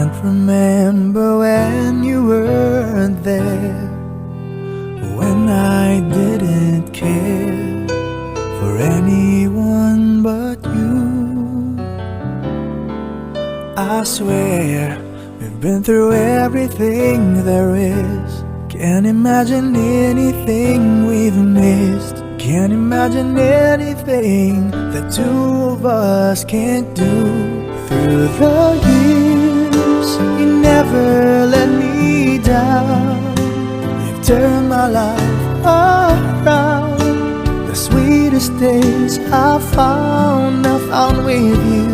can't remember when you weren't there, when I didn't care for anyone but you. I swear we've been through everything there is. Can't imagine anything we've missed. Can't imagine anything the two of us can't do. Through the years, you never let me down. You've turned my life around. The sweetest days I found with you.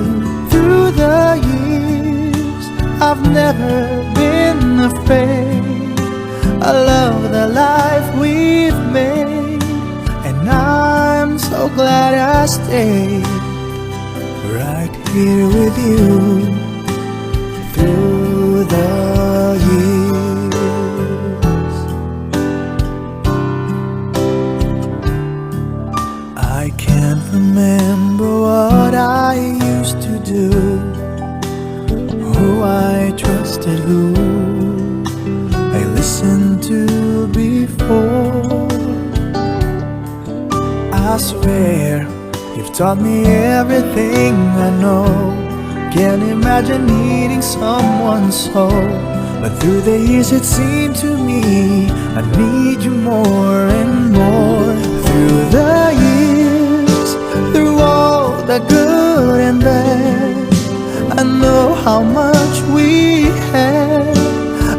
Through the years, I've never been afraid. I love the life we've made, and I'm so glad I stayed right here with you through the years. I can't remember what I used to do, who I trusted, who I listened to before. I swear you've taught me everything I know. Can't imagine needing someone so, but through the years it seemed to me I need you more and more. Through the years, through all the good and bad, I know how much we had.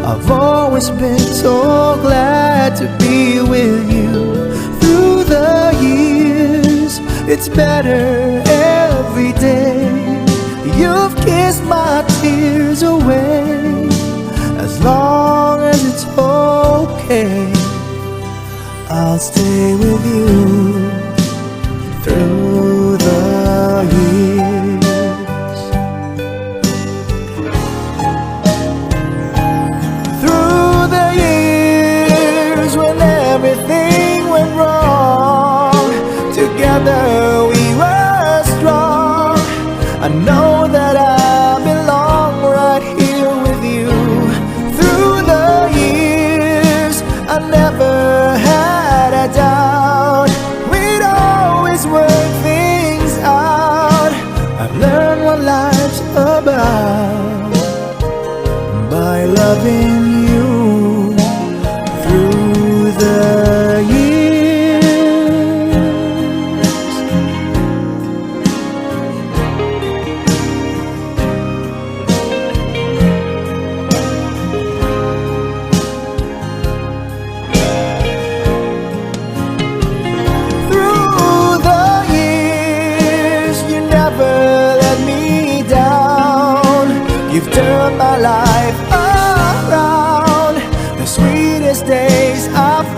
I've always been so glad to be with you. Through the years, it's better every day. You've kissed my tears away. As long as it's okay, I'll stay with you through the years. Through the years when everything went wrong, together we were strong. I know that I belong right here with you. Through the years, I never had a doubt. We'd always work things out. I've learned what life's about by loving you through the years. Through the years, you never let me down. You've turned my life around. The sweetest days I've